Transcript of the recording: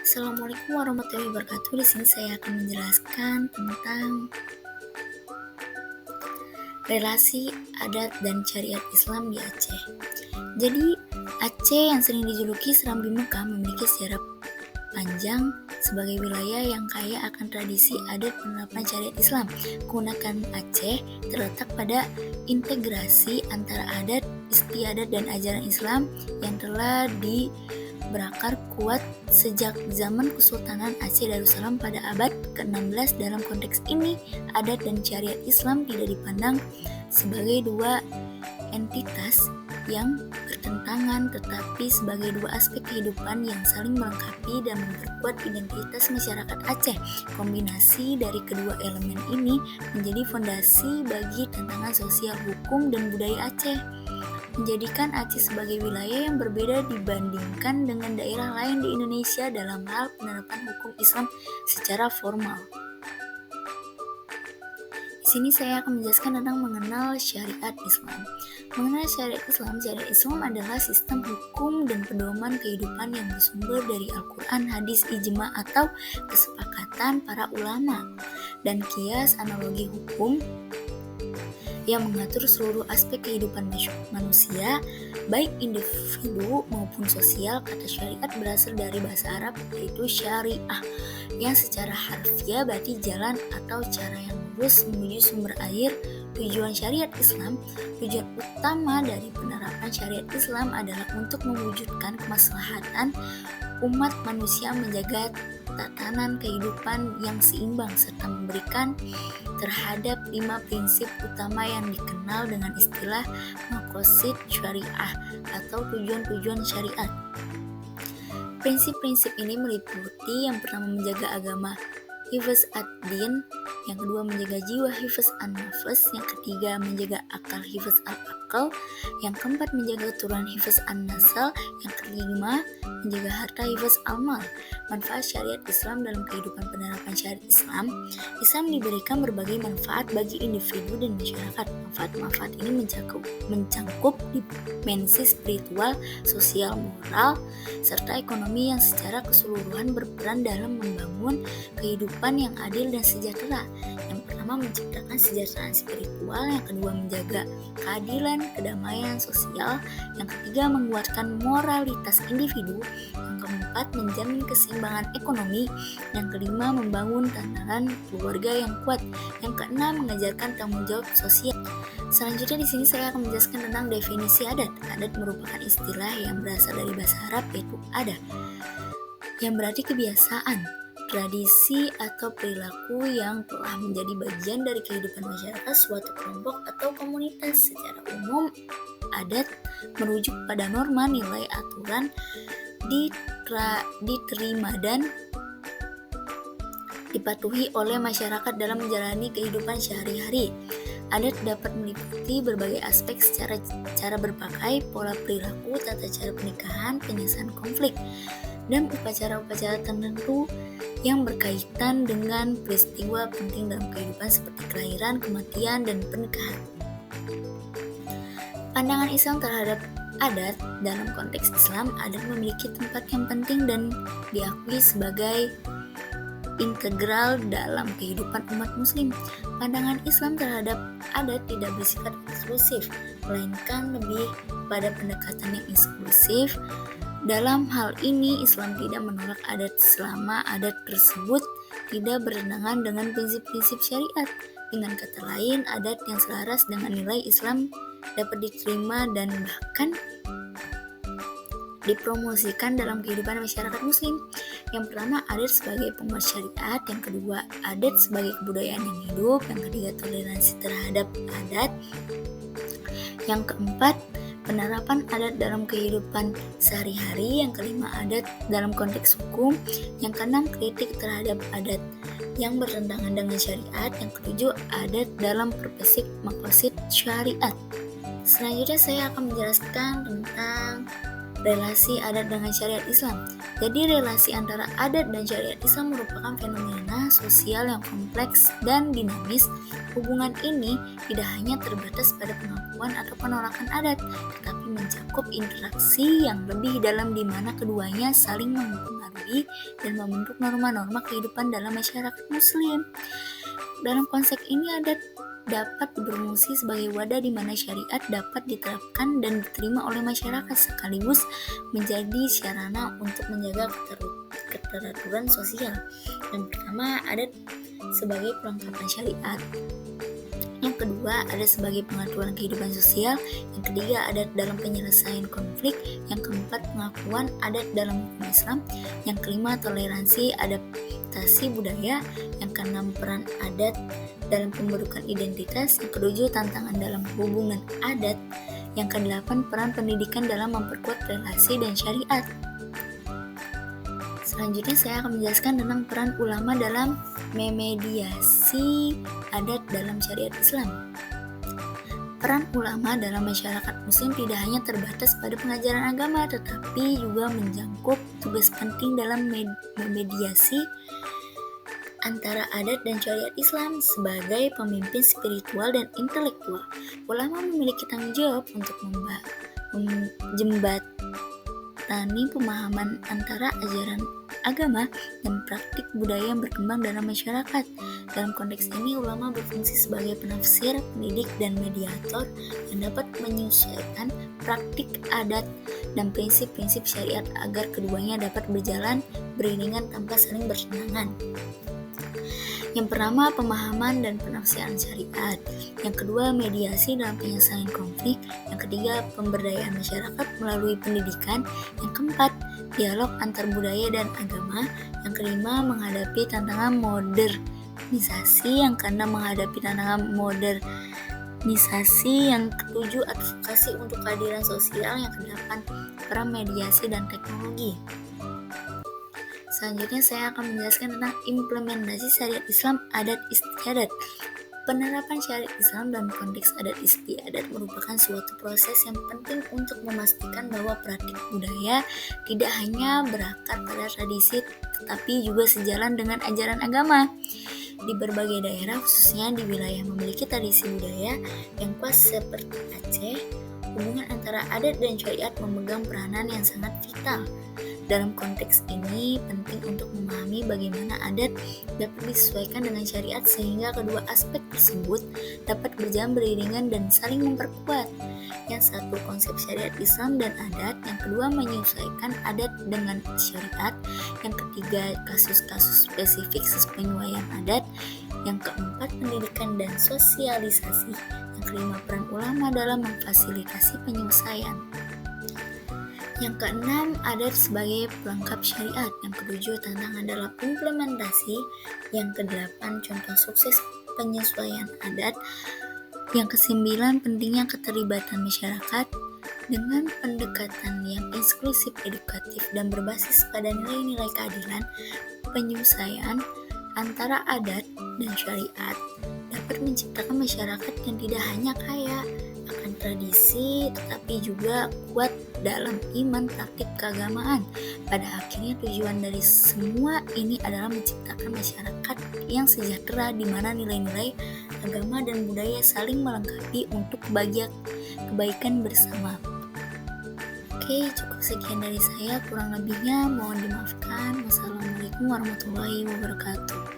Assalamualaikum warahmatullahi wabarakatuh. Di sini saya akan menjelaskan tentang relasi adat dan syariat Islam di Aceh. Jadi, Aceh yang sering dijuluki Serambi Mekah memiliki sejarah panjang sebagai wilayah yang kaya akan tradisi adat penerapan syariat Islam. Keunikan Aceh terletak pada integrasi antara adat, istiadat, dan ajaran Islam yang telah berakar kuat sejak zaman Kesultanan Aceh Darussalam pada abad ke-16. Dalam konteks ini, adat dan syariat Islam tidak dipandang sebagai dua entitas yang bertentangan, tetapi sebagai dua aspek kehidupan yang saling melengkapi dan memperkuat identitas masyarakat Aceh. Kombinasi dari kedua elemen ini menjadi fondasi bagi tantangan sosial, hukum, dan budaya Aceh, menjadikan Aceh sebagai wilayah yang berbeda dibandingkan dengan daerah lain di Indonesia dalam hal penerapan hukum Islam secara formal. Di sini saya akan menjelaskan tentang mengenal syariat Islam. Mengenal syariat Islam adalah sistem hukum dan pedoman kehidupan yang bersumber dari Al-Quran, hadis, ijma atau kesepakatan para ulama, dan kias analogi hukum yang mengatur seluruh aspek kehidupan manusia, baik individu maupun sosial. Kata syariat berasal dari bahasa Arab yaitu syariah, yang secara harfiah berarti jalan atau cara yang lurus menuju sumber air. Tujuan syariat Islam, tujuan utama dari penerapan syariat Islam adalah untuk mewujudkan kemaslahatan umat manusia, menjaga tatanan kehidupan yang seimbang, serta memberikan terhadap 5 prinsip utama yang dikenal dengan istilah maqasid syariah atau tujuan-tujuan syariat. Prinsip-prinsip ini meliputi yang pertama menjaga agama, hifz ad-din, yang kedua menjaga jiwa, hifz an-nafs, yang ketiga menjaga akal, hifz al-akal, yang keempat menjaga keturunan, hifz an-nasal, yang kelima menjaga harta, hifz al-mal. Manfaat syariat Islam dalam kehidupan. Penerapan syariat Islam diberikan berbagai manfaat bagi individu dan masyarakat. Manfaat-manfaat ini mencangkup dimensi spiritual, sosial, moral, serta ekonomi yang secara keseluruhan berperan dalam membangun kehidupan yang adil dan sejahtera. Yang pertama menciptakan kesejahteraan spiritual, yang kedua menjaga keadilan, kedamaian sosial, yang ketiga menguatkan moralitas individu, yang keempat menjamin keseimbangan ekonomi, yang kelima membangun tatanan keluarga yang kuat, yang keenam mengajarkan tanggung jawab sosial. Selanjutnya di sini saya akan menjelaskan tentang definisi adat. Adat merupakan istilah yang berasal dari bahasa Arab yaitu adat, yang berarti kebiasaan, tradisi atau perilaku yang telah menjadi bagian dari kehidupan masyarakat suatu kelompok atau komunitas. Secara umum, adat merujuk pada norma, nilai, aturan diterima dan dipatuhi oleh masyarakat dalam menjalani kehidupan sehari-hari. Adat dapat meliputi berbagai aspek secara cara berpakaian, pola perilaku, tata cara pernikahan, penyelesaian konflik, dan upacara-upacara tertentu yang berkaitan dengan peristiwa penting dalam kehidupan seperti kelahiran, kematian, dan pernikahan. Pandangan Islam terhadap adat. Dalam konteks Islam, adat memiliki tempat yang penting dan diakui sebagai integral dalam kehidupan umat muslim. Pandangan Islam terhadap adat tidak bersifat eksklusif, melainkan lebih pada pendekatan yang inklusif. Dalam hal ini, Islam tidak menolak adat selama adat tersebut tidak bertentangan dengan prinsip-prinsip syariat. Dengan kata lain, adat yang selaras dengan nilai Islam dapat diterima dan bahkan dipromosikan dalam kehidupan masyarakat muslim. Yang pertama, adat sebagai penguat syariat. Yang kedua, adat sebagai kebudayaan yang hidup. Yang ketiga, toleransi terhadap adat. Yang keempat, penerapan adat dalam kehidupan sehari-hari. Yang kelima, adat dalam konteks hukum. Yang keenam, kritik terhadap adat yang bertentangan dengan syariat. Yang ketujuh, adat dalam perspektif maqasid syariat. Selanjutnya saya akan menjelaskan tentang relasi adat dengan syariat Islam. Jadi relasi antara adat dan syariat Islam merupakan fenomena sosial yang kompleks dan dinamis. Hubungan ini tidak hanya terbatas pada pengakuan atau penolakan adat, tetapi mencakup interaksi yang lebih dalam di mana keduanya saling mempengaruhi dan membentuk norma-norma kehidupan dalam masyarakat Muslim. Dalam konsep ini adat dapat berfungsi sebagai wadah di mana syariat dapat diterapkan dan diterima oleh masyarakat sekaligus menjadi sarana untuk menjaga keteraturan sosial. Yang pertama, adat sebagai perlengkapan syariat. Yang kedua, adat sebagai pengaturan kehidupan sosial. Yang ketiga, adat dalam penyelesaian konflik. Yang keempat, pengakuan adat dalam hukum Islam. Yang kelima, toleransi adaptasi budaya. Yang keenam, peran adat dalam pembentukan identitas. Yang ketujuh, tantangan dalam hubungan adat. Yang kedelapan, peran pendidikan dalam memperkuat relasi dan syariat. Selanjutnya saya akan menjelaskan tentang peran ulama dalam memediasi adat dalam syariat Islam. Peran ulama dalam masyarakat Muslim tidak hanya terbatas pada pengajaran agama, tetapi juga mencakup tugas penting dalam memediasi antara adat dan syariat Islam sebagai pemimpin spiritual dan intelektual. Ulama memiliki tanggung jawab untuk menjembatani pemahaman antara ajaran agama dan praktik budaya yang berkembang dalam masyarakat. Dalam konteks ini, ulama berfungsi sebagai penafsir, pendidik, dan mediator yang dapat menyesuaikan praktik adat dan prinsip-prinsip syariat agar keduanya dapat berjalan beriringan tanpa saling bertentangan. Yang pertama, pemahaman dan penafsiran syariat. Yang kedua, mediasi dalam penyelesaian konflik. Yang ketiga, pemberdayaan masyarakat melalui pendidikan. Yang keempat, dialog antar budaya dan agama. Yang kelima, menghadapi tantangan modernisasi. Yang keenam, menghadapi tantangan modernisasi. Yang ketujuh, advokasi untuk keadilan sosial. Yang kedelapan, peran mediasi dan teknologi. Selanjutnya saya akan menjelaskan tentang implementasi syariat Islam adat istiadat. Penerapan syariat Islam dalam konteks adat istiadat merupakan suatu proses yang penting untuk memastikan bahwa praktik budaya tidak hanya berakar pada tradisi tetapi juga sejalan dengan ajaran agama. Di berbagai daerah, khususnya di wilayah memiliki tradisi budaya yang kuat seperti Aceh, hubungan antara adat dan syariat memegang peranan yang sangat vital. Dalam konteks ini, penting untuk memahami bagaimana adat dapat disesuaikan dengan syariat sehingga kedua aspek tersebut dapat berjalan beriringan dan saling memperkuat. Yang satu, konsep syariat Islam dan adat. Yang kedua, menyesuaikan adat dengan syariat. Yang ketiga, kasus-kasus spesifik penyesuaian adat. Yang keempat, pendidikan dan sosialisasi. Yang kelima, peran ulama dalam memfasilitasi penyelesaian. Yang keenam, adat sebagai pelengkap syariat. Yang ketujuh, tantangan dalam implementasi. Yang kedelapan, contoh sukses penyesuaian adat. Yang kesembilan, pentingnya keterlibatan masyarakat dengan pendekatan yang inklusif, edukatif, dan berbasis pada nilai-nilai keadilan. Penyesuaian antara adat dan syariat dapat menciptakan masyarakat yang tidak hanya kaya akan tradisi tetapi juga kuat dalam iman praktik keagamaan. Pada akhirnya tujuan dari semua ini adalah menciptakan masyarakat yang sejahtera di mana nilai-nilai agama dan budaya saling melengkapi untuk kebaikan bersama. Oke, cukup sekian dari saya, kurang lebihnya mohon dimaafkan. Wassalamualaikum warahmatullahi wabarakatuh.